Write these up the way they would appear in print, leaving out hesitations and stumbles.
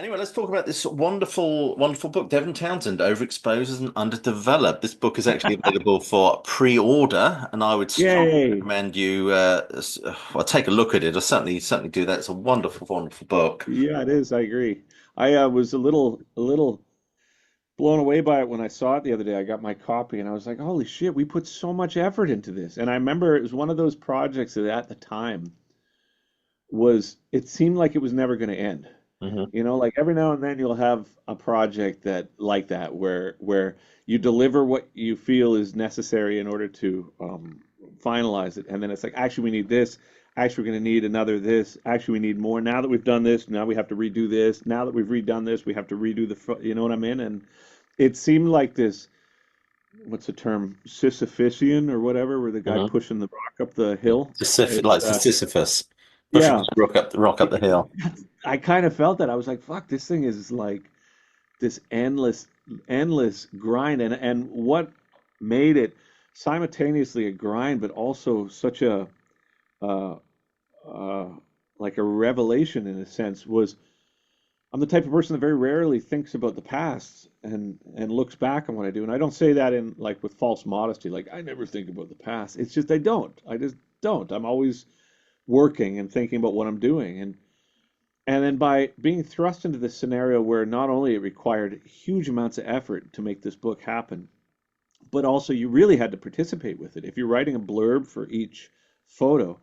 Anyway, let's talk about this wonderful, wonderful book, Devin Townsend, Overexposed and Underdeveloped. This book is actually available for pre-order, and I would strongly Yay. recommend you well, take a look at it. I certainly do that. It's a wonderful, wonderful book. Yeah, it is. I agree. I was a little blown away by it when I saw it the other day. I got my copy and I was like, holy shit, we put so much effort into this. And I remember it was one of those projects that at the time it seemed like it was never going to end. Hmm. Like every now and then you'll have a project that like that where you deliver what you feel is necessary in order to finalize it, and then it's like actually we need this. Actually, we're going to need another this. Actually, we need more. Now that we've done this, now we have to redo this. Now that we've redone this, we have to redo you know what I mean? And it seemed like this, what's the term, Sisyphean or whatever, where the guy Hmm. pushing the rock up the hill. It, Like Sisyphus pushing yeah, the rock up the hill. I kind of felt that. I was like, fuck, this thing is like this endless grind, and what made it simultaneously a grind but also such a uh, uh, like a revelation in a sense was I'm the type of person that very rarely thinks about the past and looks back on what I do, and I don't say that in like with false modesty, like I never think about the past. It's just I just don't. I'm always working and thinking about what I'm doing, and then by being thrust into this scenario where not only it required huge amounts of effort to make this book happen, but also you really had to participate with it. If you're writing a blurb for each photo,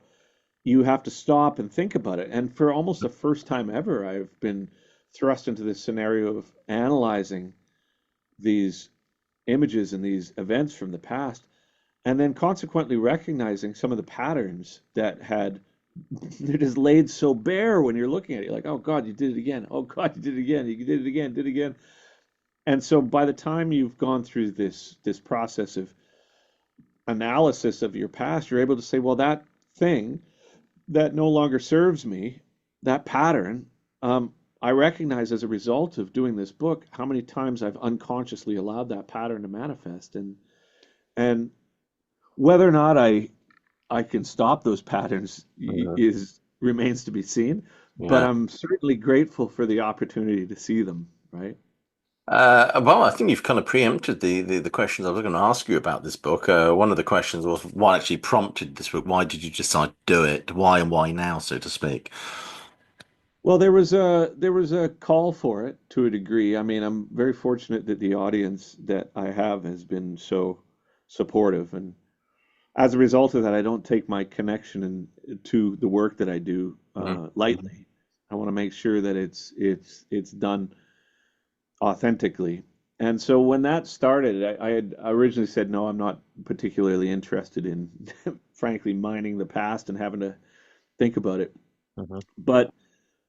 you have to stop and think about it. And for almost the first time ever, I've been thrust into this scenario of analyzing these images and these events from the past, and then consequently recognizing some of the patterns that had they're just laid so bare when you're looking at it. You're like, oh God, you did it again. Oh God, you did it again. You did it again, did it again. And so by the time you've gone through this process of analysis of your past, you're able to say, well, that thing that no longer serves me, that pattern, I recognize as a result of doing this book how many times I've unconsciously allowed that pattern to manifest, and whether or not I can stop those patterns Mhm. is remains to be seen, but Yeah. I'm certainly grateful for the opportunity to see them, right? Well, I think you've kind of preempted the questions I was going to ask you about this book. One of the questions was what actually prompted this book? Why did you decide to do it? Why and why now, so to speak? Well, there was a call for it to a degree. I mean, I'm very fortunate that the audience that I have has been so supportive, and as a result of that, I don't take my connection to the work that I do Mhm. lightly. I want to make sure that it's done authentically. And so when that started, I had originally said, no, I'm not particularly interested in, frankly, mining the past and having to think about it. Mhm. But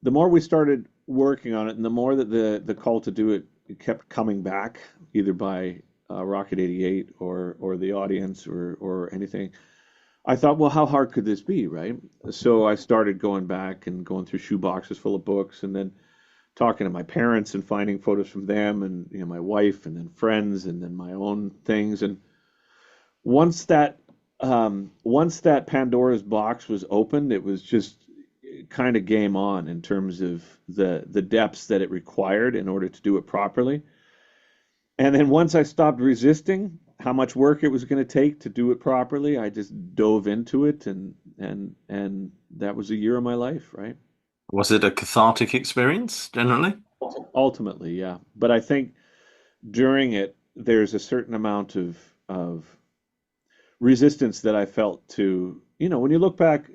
the more we started working on it, and the more that the call to do it kept coming back, either by Rocket 88 or the audience or anything, I thought, well, how hard could this be, right? So I started going back and going through shoe boxes full of books, and then talking to my parents and finding photos from them, and my wife, and then friends, and then my own things. And once that once that Pandora's box was opened, it was just kind of game on in terms of the depths that it required in order to do it properly. And then once I stopped resisting how much work it was going to take to do it properly, I just dove into it, and that was a year of my life, right? Was it a cathartic experience generally? Ultimately, yeah. But I think during it, there's a certain amount of resistance that I felt to, when you look back,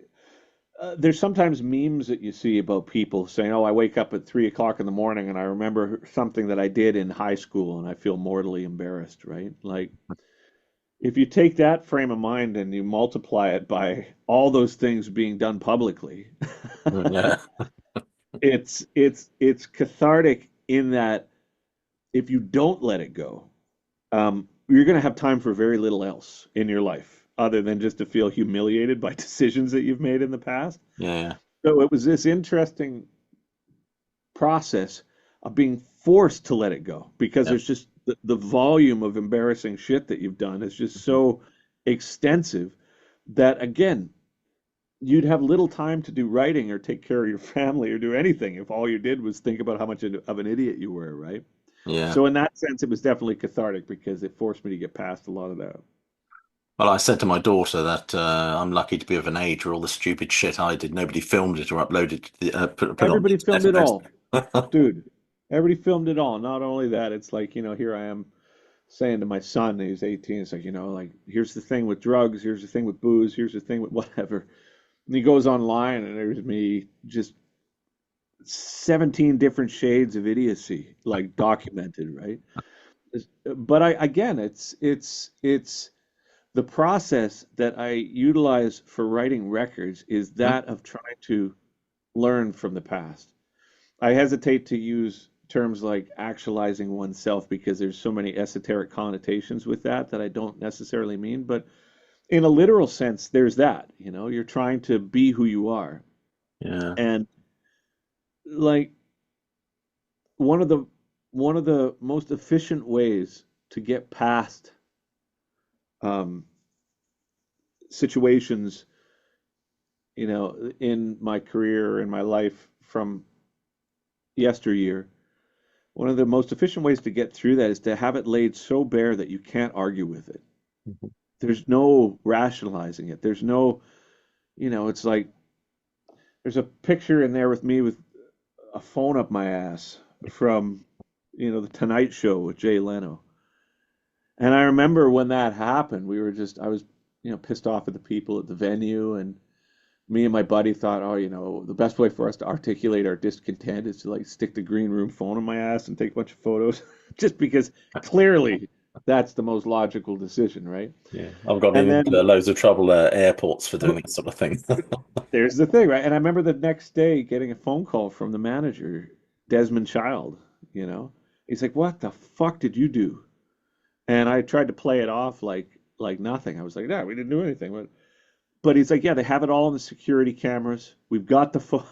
there's sometimes memes that you see about people saying, "Oh, I wake up at 3 o'clock in the morning and I remember something that I did in high school and I feel mortally embarrassed," right? Like, if you take that frame of mind and you multiply it by all those things being done publicly, Yeah. it's cathartic in that if you don't let it go, you're going to have time for very little else in your life other than just to feel humiliated by decisions that you've made in the past. Yeah. So it was this interesting process of being forced to let it go because Yeah. there's just the volume of embarrassing shit that you've done is just Mhm. so extensive that, again, you'd have little time to do writing or take care of your family or do anything if all you did was think about how much of an idiot you were, right? Yeah. So in that sense, it was definitely cathartic because it forced me to get past a lot of that. Well, I said to my daughter that I'm lucky to be of an age where all the stupid shit I did, nobody filmed it or uploaded it to put it on the Everybody internet filmed for it those. all, dude. Everybody filmed it all. Not only that, it's like, here I am saying to my son, who's 18, it's like, like, here's the thing with drugs, here's the thing with booze, here's the thing with whatever. And he goes online and there's me just 17 different shades of idiocy, like documented, right? But again, it's the process that I utilize for writing records is that of trying to learn from the past. I hesitate to use terms like actualizing oneself because there's so many esoteric connotations with that I don't necessarily mean. But in a literal sense, there's that, you're trying to be who you are. Yeah. And like one of the one of the most efficient ways to get past um, situations, in my career, in my life from yesteryear, one of the most efficient ways to get through that is to have it laid so bare that you can't argue with it. Mhm. There's no rationalizing it. There's no, it's like there's a picture in there with me with a phone up my ass from, the Tonight Show with Jay Leno. And I remember when that happened, I was, pissed off at the people at the venue. And me and my buddy thought, oh, the best way for us to articulate our discontent is to like stick the green room phone in my ass and take a bunch of photos, just because clearly that's the most logical decision, right? Yeah. I've got And into then loads of trouble at airports for doing that sort of thing. there's the thing, right? And I remember the next day getting a phone call from the manager, Desmond Child, you know. He's like, "What the fuck did you do?" And I tried to play it off like nothing. I was like, "No, we didn't do anything." But he's like, "Yeah, they have it all in the security cameras. We've got the phone."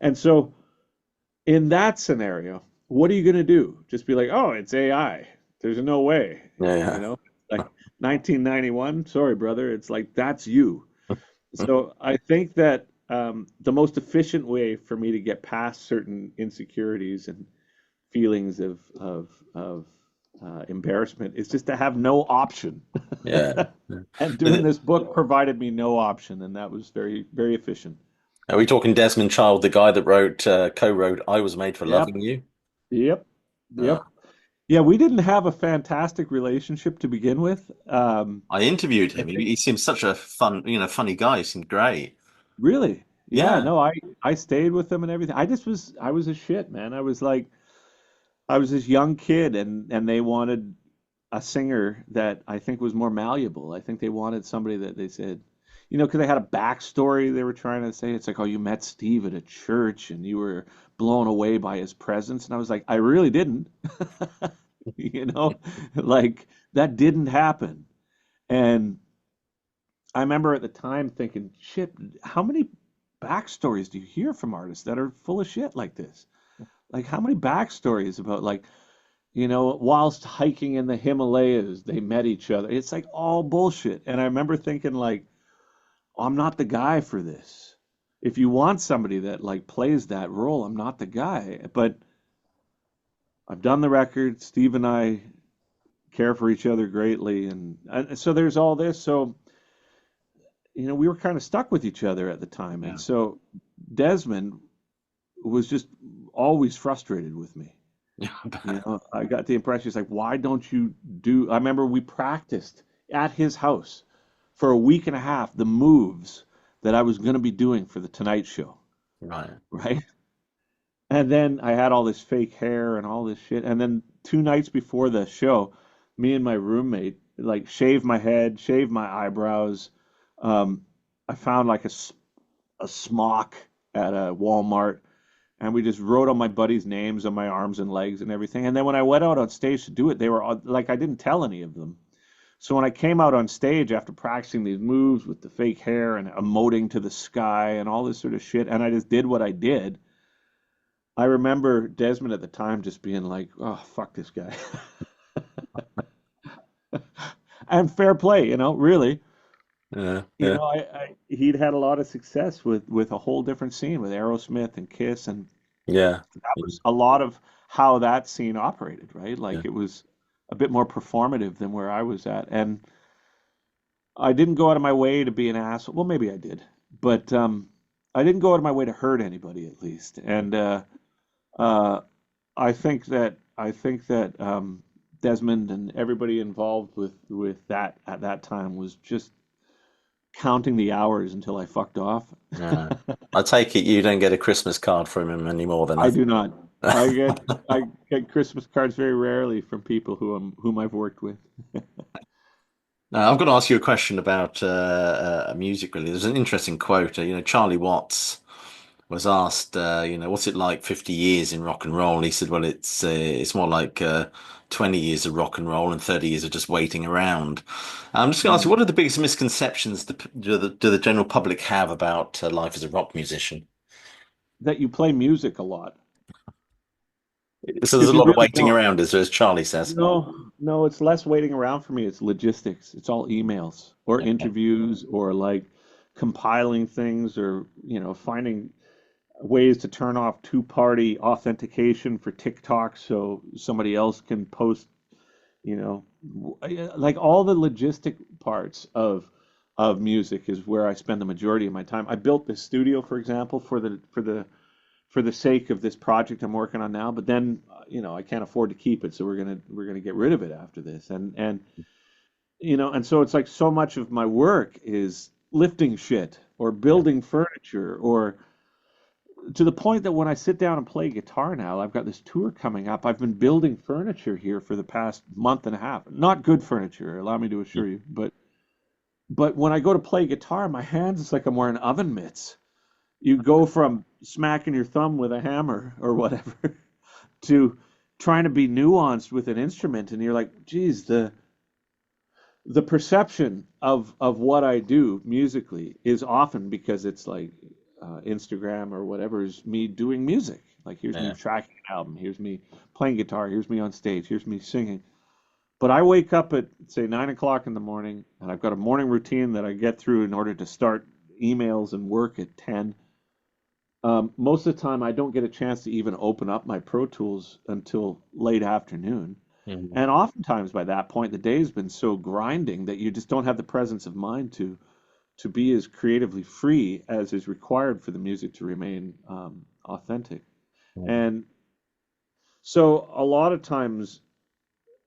And so in that scenario, what are you going to do? Just be like, "Oh, it's AI. There's no way." Yeah, You yeah. know? Like 1991, sorry, brother. It's like that's you. So I think that the most efficient way for me to get past certain insecurities and feelings of embarrassment is just to have no option. Yeah. Yeah. And doing this book provided me no option, and that was very, very efficient. Are we talking Desmond Child, the guy that co-wrote "I Was Made for Yep, Loving You"? yep, Uh, yep. Yeah, we didn't have a fantastic relationship to begin with. I interviewed I him. think He seems such a fun, funny guy. He seemed great. really, yeah, Yeah. no, I stayed with them and everything. I was a shit, man. I was this young kid, and they wanted a singer that I think was more malleable. I think they wanted somebody that they said, because they had a backstory they were trying to say. It's like, oh, you met Steve at a church and you were blown away by his presence. And I was like, I really didn't. You know, like that didn't happen. And I remember at the time thinking, shit, how many backstories do you hear from artists that are full of shit like this? Like, how many backstories about, like, whilst hiking in the Himalayas, they met each other. It's like all bullshit. And I remember thinking, like, oh, I'm not the guy for this. If you want somebody that like plays that role, I'm not the guy. But I've done the record. Steve and I care for each other greatly, and so there's all this. So we were kind of stuck with each other at the time, and Yeah. so Desmond was just always frustrated with me. I got the impression he's like, why don't you do? I remember we practiced at his house for a week and a half the moves that I was going to be doing for the Tonight Show, Right. right? And then I had all this fake hair and all this shit. And then 2 nights before the show, me and my roommate like shaved my head, shaved my eyebrows. I found like a smock at a Walmart, and we just wrote on my buddies' names on my arms and legs and everything. And then when I went out on stage to do it, they were like, I didn't tell any of them. So when I came out on stage after practicing these moves with the fake hair and emoting to the sky and all this sort of shit, and I just did what I did, I remember Desmond at the time just being like, "Oh, fuck this guy." And fair play, really. Yeah, You yeah, know, he'd had a lot of success with a whole different scene with Aerosmith and Kiss, and yeah, that was a lot of how that scene operated, right? yeah. Like it was a bit more performative than where I was at, and I didn't go out of my way to be an asshole. Well, maybe I did, but I didn't go out of my way to hurt anybody, at least. And uh, I think that Desmond and everybody involved with that at that time was just counting the hours until I fucked off. Yeah. I take it you don't get a Christmas card from him anymore, then. I do not. I get I get Christmas cards very rarely from people whom I've worked with. Now, I've got to ask you a question about music, really. There's an interesting quote. Charlie Watts was asked, what's it like 50 years in rock and roll? And he said, well, it's more like 20 years of rock and roll and 30 years of just waiting around. I'm just going to ask you, Mm. what are the biggest misconceptions do the general public have about life as a rock musician? That you play music a lot. So there's If a you lot of really waiting don't. around, as Charlie says. No, no, it's less waiting around for me. It's logistics. It's all emails or Okay. interviews or like compiling things or, finding ways to turn off two-party authentication for TikTok so somebody else can post, like all the logistic parts of music is where I spend the majority of my time. I built this studio, for example, for the sake of this project I'm working on now, but then I can't afford to keep it, so we're gonna get rid of it after this. And so it's like so much of my work is lifting shit or Yeah. building furniture or to the point that when I sit down and play guitar now, I've got this tour coming up. I've been building furniture here for the past month and a half. Not good furniture, allow me to assure you, but when I go to play guitar, my hands it's like I'm wearing oven mitts. You go from smacking your thumb with a hammer or whatever to trying to be nuanced with an instrument, and you're like, geez, the perception of what I do musically is often because it's like Instagram or whatever is me doing music. Like here's me Yeah. tracking an album, here's me playing guitar, here's me on stage, here's me singing. But I wake up at say 9 o'clock in the morning, and I've got a morning routine that I get through in order to start emails and work at 10. Most of the time, I don't get a chance to even open up my Pro Tools until late afternoon. Mhm. And oftentimes by that point, the day's been so grinding that you just don't have the presence of mind to be as creatively free as is required for the music to remain authentic. Mhm. And so a lot of times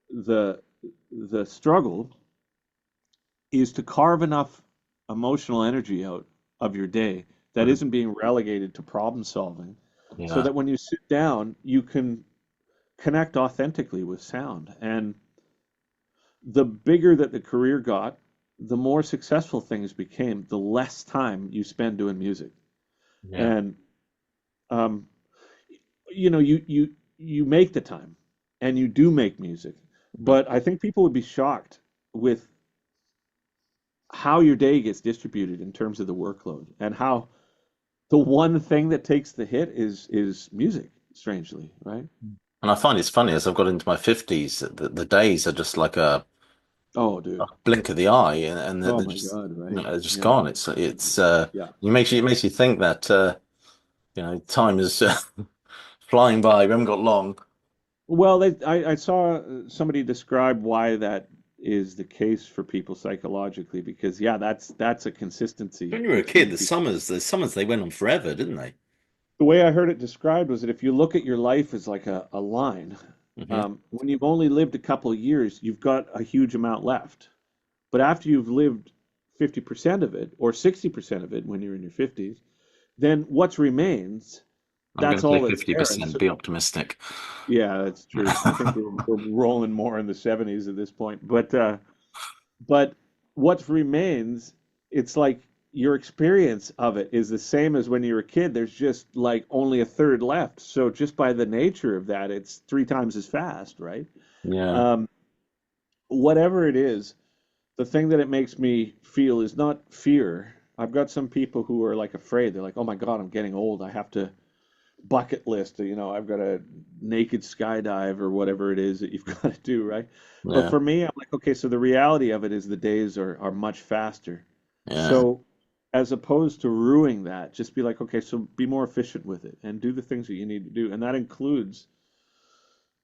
the the struggle is to carve enough emotional energy out of your day that Mhm. isn't being relegated to problem solving so Yeah. that when you sit down, you can connect authentically with sound. And the bigger that the career got, the more successful things became, the less time you spend doing music. Yeah. And um, you make the time, and you do make music. Mhm. But I think people would be shocked with how your day gets distributed in terms of the workload and how the one thing that takes the hit is music, strangely, right? And I find it's funny as I've got into my 50s, the days are just like Oh, a dude. blink of the eye, and they're Oh my just God, right? they're just Yeah. gone. It's Yeah. it makes you think that time is flying by. We haven't got long. Well, I saw somebody describe why that is the case for people psychologically, because yeah, that's a consistency When you were a kid, between the people. summers they went on forever, didn't they? The way I heard it described was that if you look at your life as like a line, Hmm. when you've only lived a couple of years, you've got a huge amount left. But after you've lived 50% of it or 60% of it when you're in your 50s, then what remains, I'm going that's to say all that's there. And 50%. so, Be optimistic. yeah, that's true. I think we're rolling more in the 70s at this point. But what remains, it's like your experience of it is the same as when you were a kid. There's just like only a third left. So just by the nature of that, it's three times as fast, right? Yeah. Um, whatever it is, the thing that it makes me feel is not fear. I've got some people who are like afraid. They're like, "Oh my God, I'm getting old. I have to bucket list. I've got a naked skydive or whatever it is that you've got to do, right?" But Yeah. for me, I'm like, okay, so the reality of it is the days are much faster. Yeah. So, as opposed to ruining that, just be like, okay, so be more efficient with it and do the things that you need to do. And that includes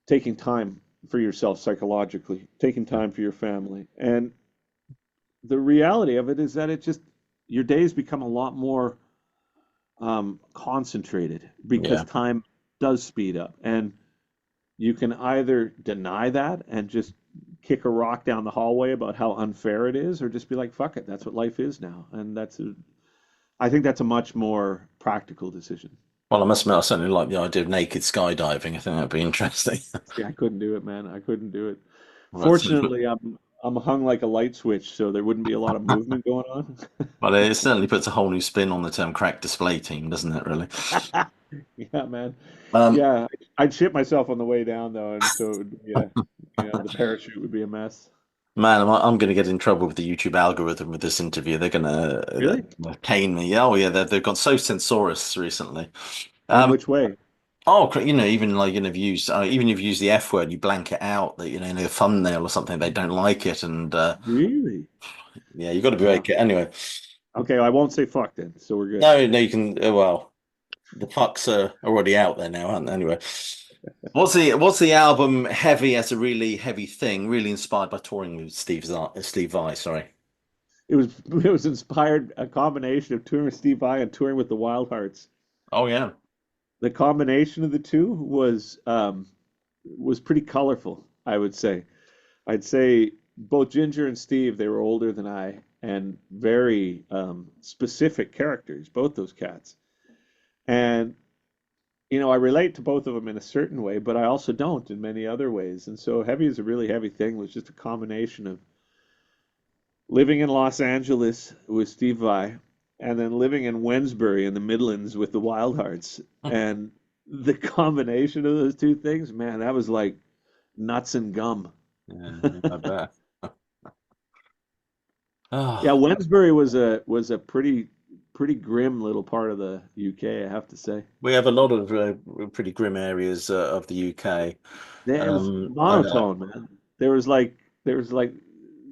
taking time for yourself psychologically, taking time for your family. And the reality of it is that it just, your days become a lot more concentrated because Yeah. time does speed up. And you can either deny that and just kick a rock down the hallway about how unfair it is, or just be like, fuck it, that's what life is now. And I think that's a much more practical decision. Well, I must admit, I certainly like the idea of naked skydiving. I think that'd be interesting. See, I couldn't do it, man. I couldn't do it. Well, it certainly Fortunately, I'm hung like a light switch, so there wouldn't be a lot of movement going on. it certainly puts a whole new spin on the term crack display team, doesn't it, really? Yeah, man. Um, Yeah, I'd shit myself on the way down though, and so it would be the parachute would be a mess. Man, I'm going to get in trouble with the YouTube algorithm with this interview. They're going Really? to cane me. Oh, yeah, they've gone so censorious recently. In Um, which way? even like, if you use, even if you use the F word, you blank it out that, in a thumbnail or something, they don't like it. And Really? yeah, you got to be very Wow. careful. Anyway, Okay, I won't say fuck then, so we're good. no, no, you can, well, the fucks are already out there now, aren't they? Anyway, what's the album Heavy as a really heavy thing, really inspired by touring with Steve Vai, sorry. It was inspired a combination of touring with Steve Vai and touring with the Wild Hearts. Oh, yeah. The combination of the two was pretty colorful, I would say. I'd say both Ginger and Steve, they were older than I and very specific characters, both those cats. And I relate to both of them in a certain way, but I also don't in many other ways. And so Heavy is a really heavy thing was just a combination of living in Los Angeles with Steve Vai and then living in Wednesbury in the Midlands with the Wild Hearts. And the combination of those two things, man, that was like nuts and gum. Yeah, yeah, I bet. Yeah, Oh, Wednesbury was a pretty grim little part of the UK, I have to say. we have a lot of pretty grim areas of the UK. It was monotone, man. There was like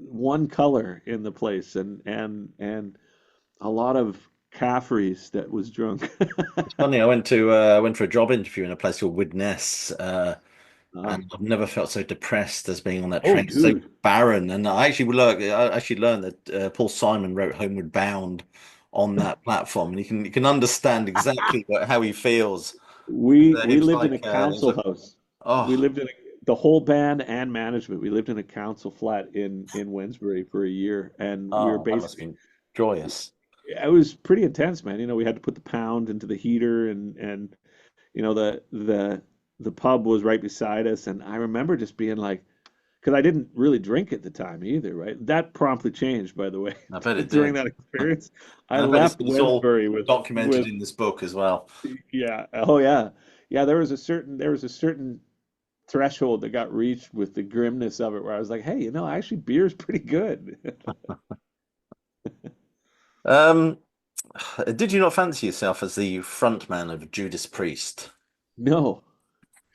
one color in the place and a lot of Caffreys that was drunk. It's funny. I went for a job interview in a place called Widnes, Ah. and I've never felt so depressed as being on that Oh, train. It's so dude. barren, and I actually learned that Paul Simon wrote Homeward Bound on that platform, and you can understand exactly how he feels. We It was lived in like a there's council a house. We oh lived in the whole band and management. We lived in a council flat in Wednesbury for a year, and we were oh that must basically have been joyous. it was pretty intense, man. We had to put the pound into the heater and the pub was right beside us, and I remember just being like, because I didn't really drink at the time either, right? That promptly changed, by the way, I bet it during did. that experience. I And I bet left it's all Wednesbury with documented with in this book as well. yeah, oh yeah, yeah. There was a certain threshold that got reached with the grimness of it, where I was like, hey, actually, beer's pretty good. Um, did you not fancy yourself as the frontman of Judas Priest? No,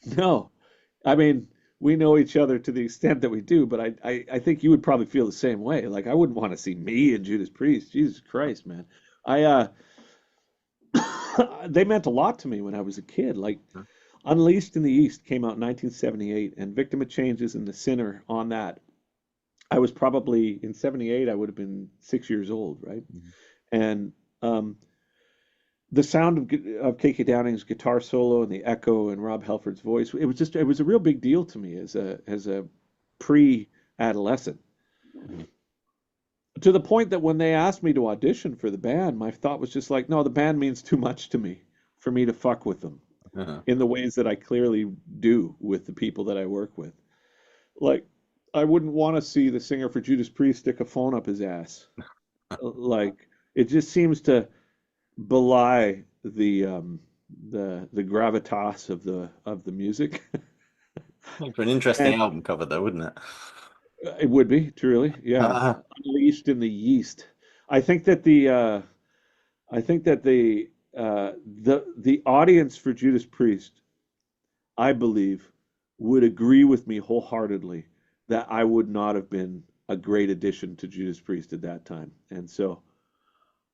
no. I mean, we know each other to the extent that we do, but I think you would probably feel the same way. Like, I wouldn't want to see me and Judas Priest. Jesus Christ, man. I they meant a lot to me when I was a kid. Like, Unleashed in the East came out in 1978, and Victim of Changes and The Sinner on that. I was probably in 78, I would have been 6 years old, right? And um, the sound of KK Downing's guitar solo and the echo and Rob Halford's voice, it was a real big deal to me as a pre-adolescent. Mhm. To the point that when they asked me to audition for the band, my thought was just like, no, the band means too much to me for me to fuck with them Uh-huh. in the ways that I clearly do with the people that I work with. Like, I wouldn't want to see the singer for Judas Priest stick a phone up his ass. Like, it just seems to belie the gravitas of the music. Make for an interesting And album cover, though, wouldn't it? it would be truly, yeah. Unleashed in the Yeast. I think that the audience for Judas Priest, I believe, would agree with me wholeheartedly that I would not have been a great addition to Judas Priest at that time. And so,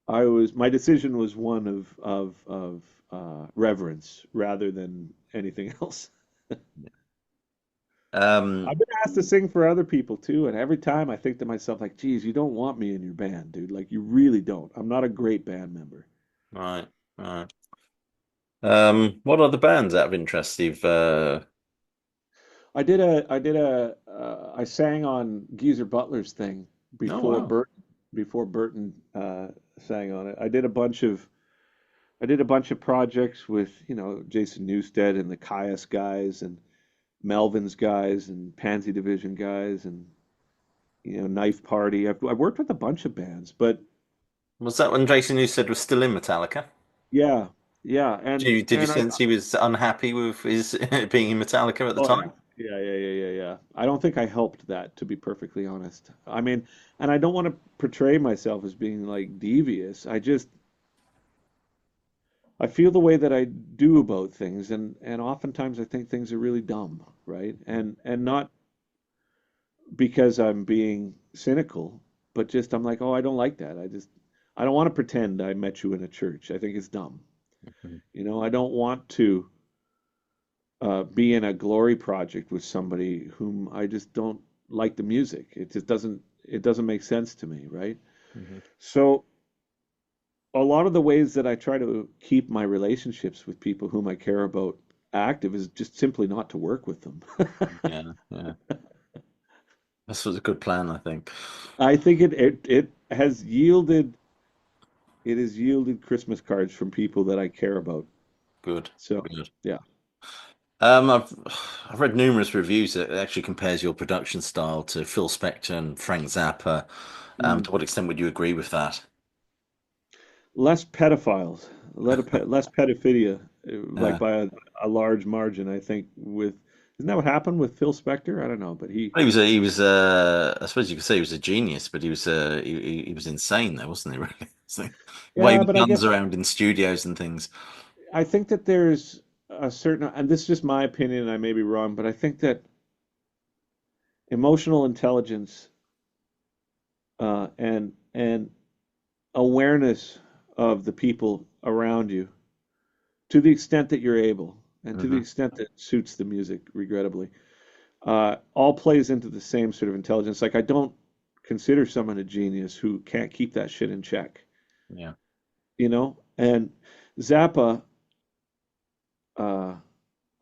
my decision was one of reverence rather than anything else. Um, I've been asked to sing for other people too, and every time I think to myself, like, geez, you don't want me in your band, dude. Like, you really don't. I'm not a great band member. right, right. What other bands out of interest, Steve? I sang on Geezer Butler's thing Oh before wow. Burton sang on it. I did a bunch of projects with, Jason Newsted and the Caius guys and Melvin's guys and Pansy Division guys and, Knife Party. I've worked with a bunch of bands, but Was that when Jason you said was still in Metallica? yeah, yeah, Did you sense he was unhappy with his being in Metallica at the oh time? yeah. Yeah. I don't think I helped that, to be perfectly honest. I mean, and I don't want to portray myself as being like devious. I feel the way that I do about things, and oftentimes I think things are really dumb, right? And not because I'm being cynical, but just I'm like, oh, I don't like that. I don't want to pretend I met you in a church. I think it's dumb. Mhm. I don't want to be in a glory project with somebody whom I just don't like the music. It doesn't make sense to me, right? Mhm. So a lot of the ways that I try to keep my relationships with people whom I care about active is just simply not to work with them. Yeah, yeah. This was a good plan, I think. I think it has yielded Christmas cards from people that I care about. Good, So, good. yeah. Um, I've I've read numerous reviews that actually compares your production style to Phil Spector and Frank Zappa. Mm. To what extent would you agree with that? Less pedophiles, less pedophilia, like Yeah. by a large margin, I think. Isn't that what happened with Phil Spector? I don't know, but I suppose you could say he was a genius, but he was insane though, wasn't he, really? So, yeah, waving but I guns guess around in studios and things. I think that there's a certain, and this is just my opinion, and I may be wrong, but I think that emotional intelligence and awareness of the people around you, to the extent that you're able, and to the Hmm. extent that suits the music, regrettably, all plays into the same sort of intelligence. Like I don't consider someone a genius who can't keep that shit in check, Yeah. And Zappa, uh,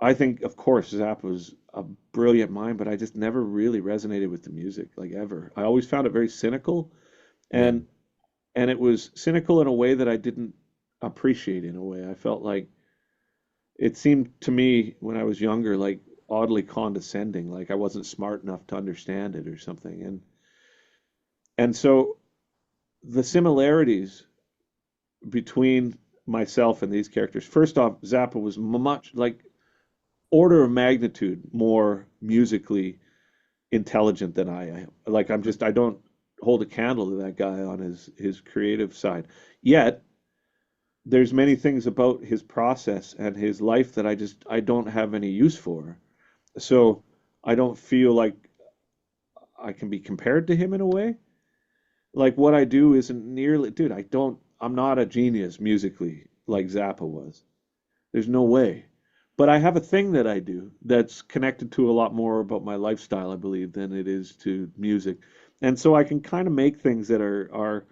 I think, of course, Zappa was a brilliant mind, but I just never really resonated with the music, like ever. I always found it very cynical, Yeah. and and it was cynical in a way that I didn't appreciate. In a way, I felt like it seemed to me when I was younger, like oddly condescending, like I wasn't smart enough to understand it or something. And so the similarities between myself and these characters. First off, Zappa was much like order of magnitude more musically intelligent than I am. Like I don't hold a candle to that guy on his creative side. Yet there's many things about his process and his life that I don't have any use for. So I don't feel like I can be compared to him in a way. Like what I do isn't nearly, dude, I'm not a genius musically like Zappa was. There's no way. But I have a thing that I do that's connected to a lot more about my lifestyle, I believe, than it is to music. And so I can kind of make things that are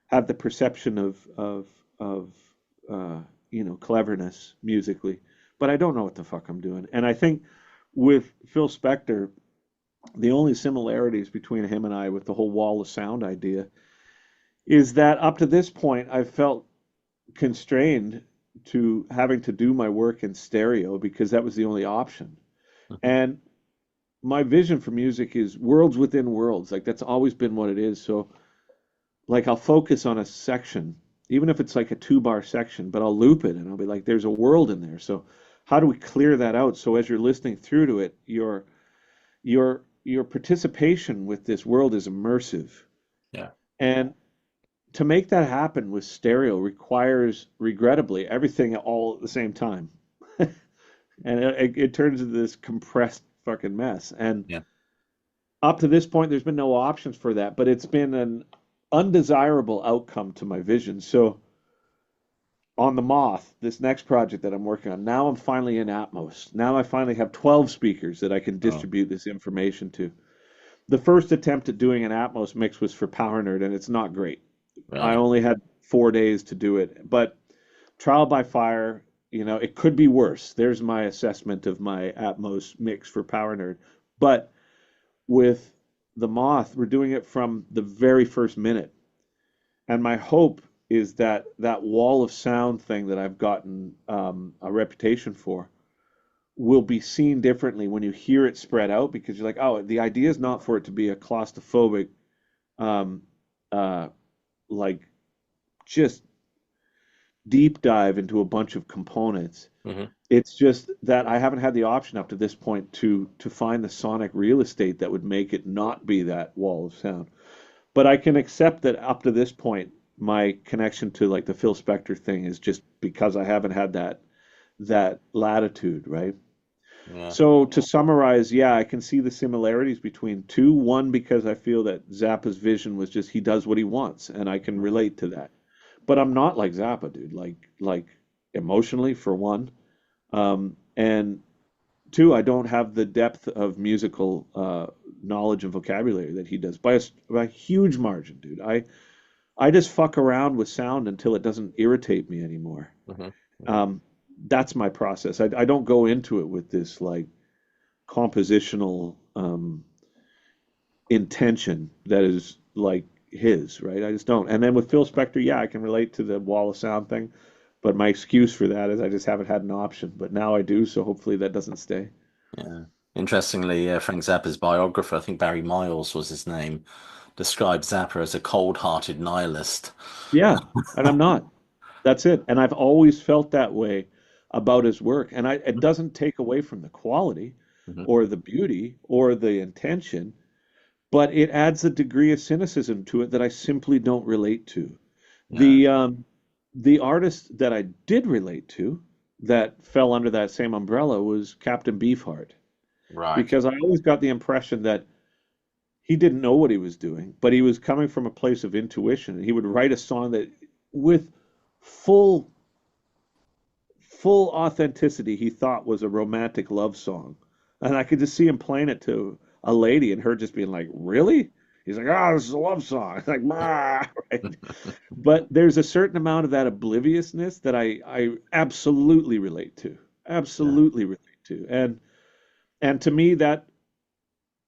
have the perception of uh, cleverness musically, but I don't know what the fuck I'm doing. And I think with Phil Spector, the only similarities between him and I with the whole wall of sound idea is that up to this point I've felt constrained to having to do my work in stereo because that was the only option. Mhm. And my vision for music is worlds within worlds. Like that's always been what it is. So like I'll focus on a section, even if it's like a 2 bar section, but I'll loop it and I'll be like, there's a world in there. So how do we clear that out? So as you're listening through to it, your participation with this world is immersive. Yeah. And to make that happen with stereo requires, regrettably, everything all at the same time. And it turns into this compressed fucking mess. And Yeah. up to this point, there's been no options for that, but it's been an undesirable outcome to my vision. So on the Moth, this next project that I'm working on, now I'm finally in Atmos. Now I finally have 12 speakers that I can Oh, distribute this information to. The first attempt at doing an Atmos mix was for Power Nerd, and it's not great. I right. only had 4 days to do it, but trial by fire, it could be worse. There's my assessment of my Atmos mix for Power Nerd. But with the Moth, we're doing it from the very first minute. And my hope is that that wall of sound thing that I've gotten a reputation for will be seen differently when you hear it spread out because you're like, oh, the idea is not for it to be a claustrophobic, um, uh, like just deep dive into a bunch of components. Hmm. It's just that I haven't had the option up to this point to find the sonic real estate that would make it not be that wall of sound. But I can accept that up to this point, my connection to like the Phil Spector thing is just because I haven't had that latitude, right? Yeah. So to summarize, yeah, I can see the similarities between two. One, because I feel that Zappa's vision was just he does what he wants, and I can relate to that. But I'm not like Zappa, dude. Like emotionally, for one, and two, I don't have the depth of musical knowledge and vocabulary that he does by a huge margin, dude. I just fuck around with sound until it doesn't irritate me anymore. Hmm. Hmm. Um, that's my process. I don't go into it with this like compositional intention that is like his, right? I just don't. And then with Phil Spector, yeah, I can relate to the wall of sound thing, but my excuse for that is I just haven't had an option. But now I do, so hopefully that doesn't stay. Yeah. Interestingly, Frank Zappa's biographer, I think Barry Miles was his name, described Zappa as a cold-hearted nihilist. Yeah, and I'm not. That's it. And I've always felt that way about his work. And it doesn't take away from the quality Hmm. or the beauty or the intention, but it adds a degree of cynicism to it that I simply don't relate to. Yeah. The artist that I did relate to that fell under that same umbrella was Captain Beefheart, Right. because I always got the impression that he didn't know what he was doing, but he was coming from a place of intuition, and he would write a song that with full full authenticity he thought was a romantic love song. And I could just see him playing it to a lady and her just being like, "Really?" He's like, "Oh, this is a love song." It's like, "Bah," right? But there's a certain amount of that obliviousness that I absolutely relate to. Yeah. Absolutely relate to. And to me that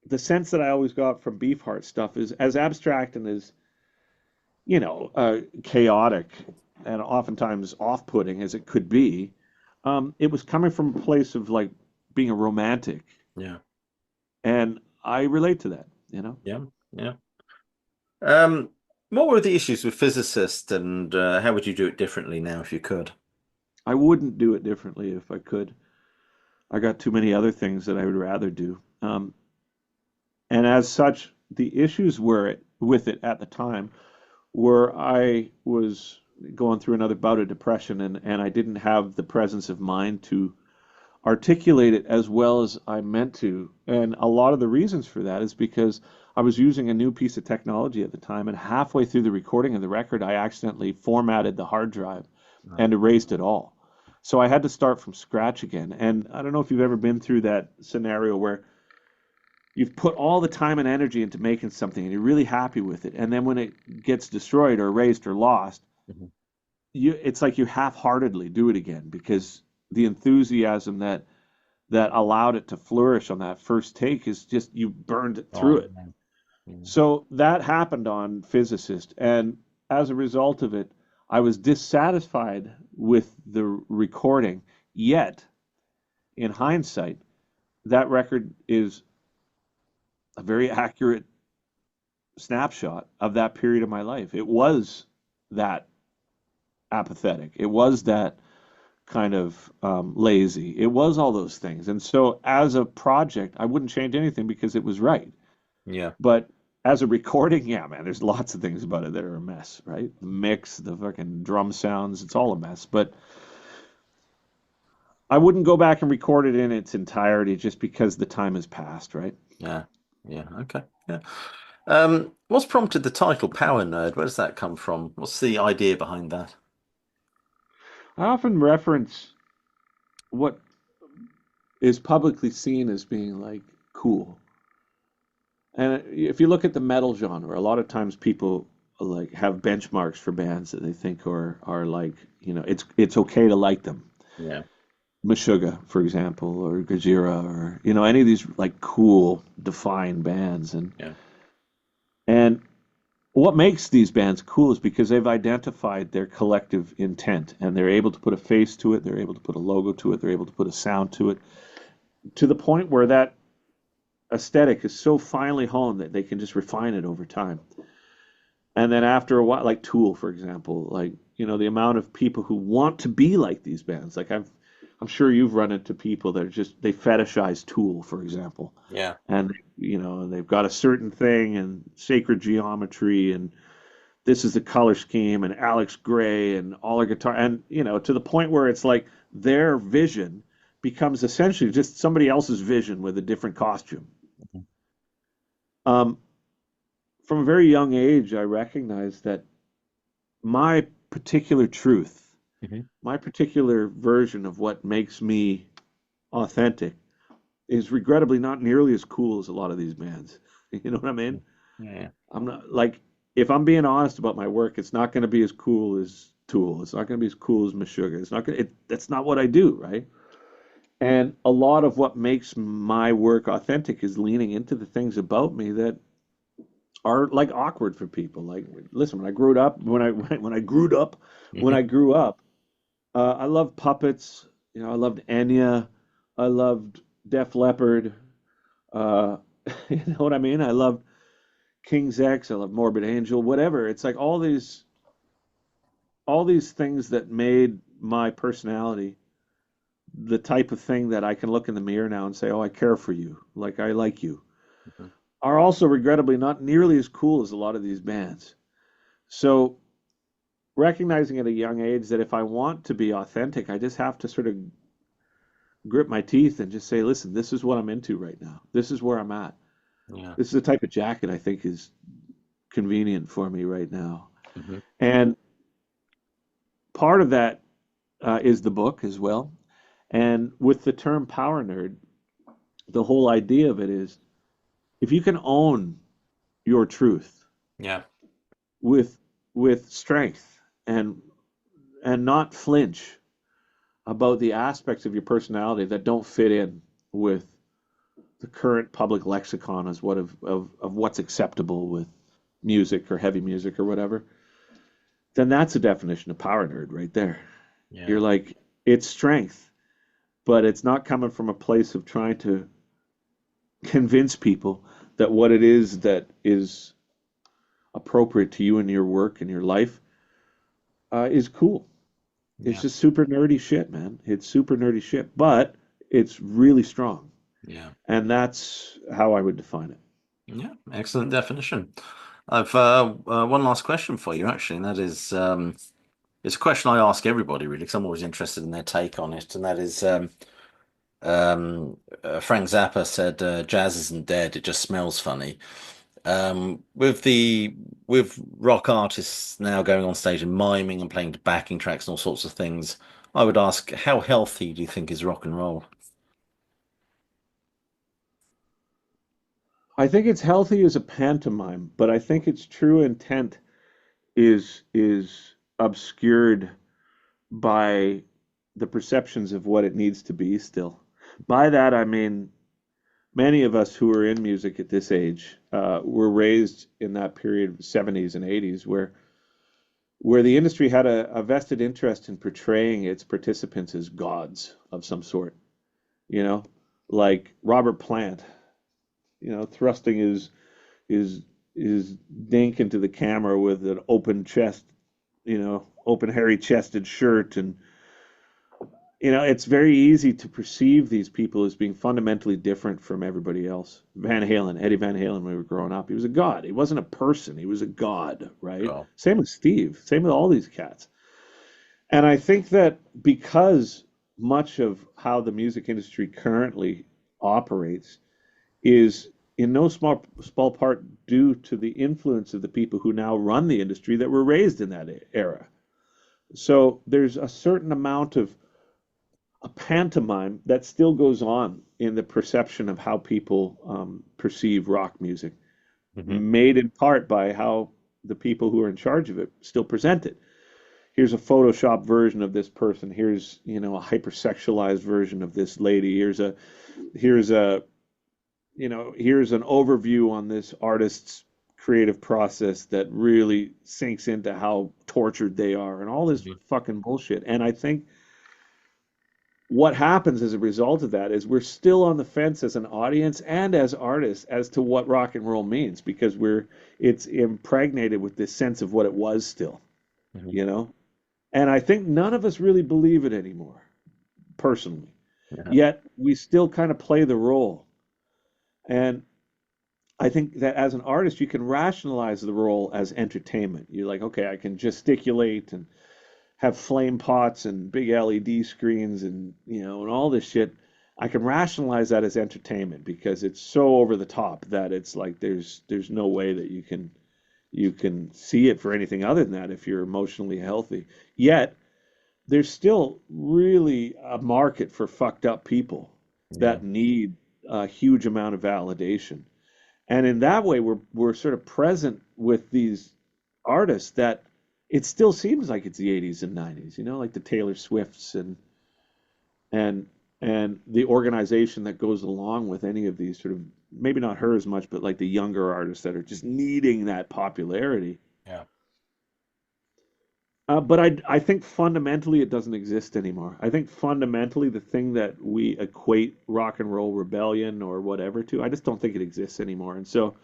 the sense that I always got from Beefheart stuff is as abstract and as, chaotic and oftentimes off-putting as it could be, it was coming from a place of like being a romantic, Yeah. and I relate to that, Yeah. Yeah. Um, what were the issues with Physicist, and how would you do it differently now if you could? I wouldn't do it differently if I could. I got too many other things that I would rather do. And as such, the issues were with it at the time were I was going through another bout of depression, and I didn't have the presence of mind to articulate it as well as I meant to. And a lot of the reasons for that is because I was using a new piece of technology at the time, and halfway through the recording of the record, I accidentally formatted the hard drive Oh, and erased it all. So I had to start from scratch again. And I don't know if you've ever been through that scenario where you've put all the time and energy into making something and you're really happy with it. And then when it gets destroyed or erased or lost, mhm. it's like you half-heartedly do it again because the enthusiasm that allowed it to flourish on that first take is just you burned it through Gone. it. Yeah. Yeah. So that happened on Physicist, and as a result of it, I was dissatisfied with the recording. Yet, in hindsight, that record is a very accurate snapshot of that period of my life. It was that apathetic. It was that kind of lazy. It was all those things. And so, as a project, I wouldn't change anything because it was right. Yeah. But as a recording, yeah, man, there's lots of things about it that are a mess, right? The mix, the fucking drum sounds, it's all a mess. But I wouldn't go back and record it in its entirety just because the time has passed, right? Yeah. Yeah. Okay. Yeah. What's prompted the title Power Nerd? Where does that come from? What's the idea behind that? I often reference what is publicly seen as being like cool. And if you look at the metal genre, a lot of times people like have benchmarks for bands that they think are like, it's okay to like them. Yeah, Meshuggah, for example, or Gojira, or any of these like cool, defined bands, yeah, and what makes these bands cool is because they've identified their collective intent, and they're able to put a face to it, they're able to put a logo to it, they're able to put a sound to it, to the point where that aesthetic is so finely honed that they can just refine it over time. And then after a while, like Tool, for example, like the amount of people who want to be like these bands. Like I'm sure you've run into people that are just they fetishize Tool, for example, yeah, and they've got a certain thing and sacred geometry and this is the color scheme and Alex Gray and all our guitar and to the point where it's like their vision becomes essentially just somebody else's vision with a different costume. Um, from a very young age, I recognized that my particular truth, hmm my particular version of what makes me authentic is regrettably not nearly as cool as a lot of these bands. You know what I mean? yeah, I'm not like if I'm being honest about my work, it's not going to be as cool as Tool. It's not going to be as cool as Meshuggah. It's not going. That's not what I do, right? And a lot of what makes my work authentic is leaning into the things about me that are like awkward for people. Like, listen, when hmm I grew up, I loved puppets. I loved Enya. I loved Def Leppard. Uh, you know what I mean? I loved King's X. I loved Morbid Angel. Whatever. It's like all these things that made my personality the type of thing that I can look in the mirror now and say, "Oh, I care for you. Like I like you." Are also regrettably not nearly as cool as a lot of these bands. So recognizing at a young age that if I want to be authentic, I just have to sort of grip my teeth and just say, listen, this is what I'm into right now. This is where I'm at. yeah, This is the type of jacket I think is convenient for me right now. hmm And part of that is the book as well. And with the term power nerd, the whole idea of it is if you can own your truth yeah, with strength and not flinch about the aspects of your personality that don't fit in with the current public lexicon as of what's acceptable with music or heavy music or whatever, then that's a definition of power nerd right there. You're yeah, like, it's strength, but it's not coming from a place of trying to convince people that what it is that is appropriate to you in your work and your life is cool. It's yeah, just super nerdy shit, man. It's super nerdy shit, but it's really strong. yeah, And that's how I would define it. yeah. Excellent definition. I've one last question for you, actually, and that is it's a question I ask everybody really, because I'm always interested in their take on it, and that is Frank Zappa said, "Jazz isn't dead; it just smells funny." With rock artists now going on stage and miming and playing backing tracks and all sorts of things, I would ask, how healthy do you think is rock and roll? I think it's healthy as a pantomime, but I think its true intent is obscured by the perceptions of what it needs to be still. By that I mean many of us who are in music at this age were raised in that period of the 70s and 80s where the industry had a vested interest in portraying its participants as gods of some sort, you know, like Robert Plant, thrusting his his dink into the camera with an open chest, open hairy chested shirt and it's very easy to perceive these people as being fundamentally different from everybody else. Van Halen, Eddie Van Halen, when we were growing up, he was a god. He wasn't a person. He was a god, right? Oh, Same with Steve. Same with all these cats. And I think that because much of how the music industry currently operates is in no small part due to the influence of the people who now run the industry that were raised in that era. So there's a certain amount of a pantomime that still goes on in the perception of how people perceive rock music, Hmm. made in part by how the people who are in charge of it still present it. Here's a Photoshop version of this person. Here's, a hypersexualized version of this lady. Here's a here's an overview on this artist's creative process that really sinks into how tortured they are and all this Hmm. fucking bullshit. And I think what happens as a result of that is we're still on the fence as an audience and as artists as to what rock and roll means because it's impregnated with this sense of what it was still, Hmm. you know? And I think none of us really believe it anymore, personally. Yeah. Yet we still kind of play the role. And I think that as an artist, you can rationalize the role as entertainment. You're like, okay, I can gesticulate and have flame pots and big LED screens and and all this shit. I can rationalize that as entertainment because it's so over the top that it's like there's no way that you can see it for anything other than that if you're emotionally healthy. Yet there's still really a market for fucked up people Yeah. that need a huge amount of validation. And in that way, we're sort of present with these artists that it still seems like it's the 80s and 90s, like the Taylor Swifts and and the organization that goes along with any of these sort of maybe not her as much, but like the younger artists that are just needing that popularity. Yeah. But I think fundamentally it doesn't exist anymore. I think fundamentally the thing that we equate rock and roll rebellion or whatever to, I just don't think it exists anymore. And so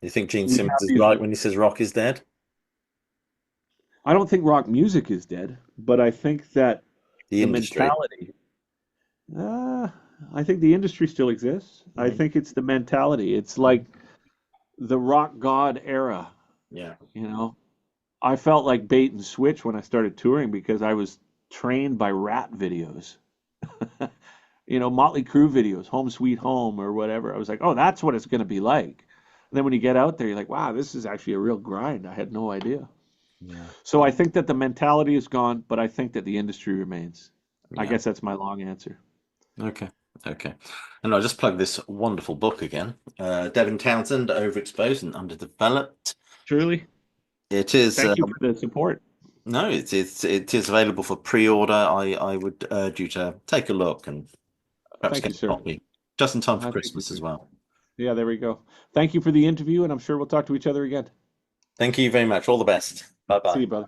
You think Gene we Simmons have is these. right when he says rock is dead? I don't think rock music is dead, but I think that The the industry. mentality. Uh, I think the industry still exists. I Mhm. think it's the mentality. It's like the rock god era. Yeah. You know, I felt like bait and switch when I started touring because I was trained by Rat videos. Motley Crue videos, Home Sweet Home or whatever. I was like, oh, that's what it's going to be like. And then when you get out there, you're like, wow, this is actually a real grind. I had no idea. Yeah. So I think that the mentality is gone, but I think that the industry remains. I Yeah. guess that's my long answer. Okay. Okay. And I'll just plug this wonderful book again. Devin Townsend, Overexposed and Underdeveloped. Truly, It is thank you for the support. no, it is available for pre-order. I would urge you to take a look and perhaps Thank get you, a sir. copy. Just in time for I thank you, Christmas as sir. well. Yeah, there we go. Thank you for the interview, and I'm sure we'll talk to each other again. Thank you very much. All the best. Bye See bye. you, brother.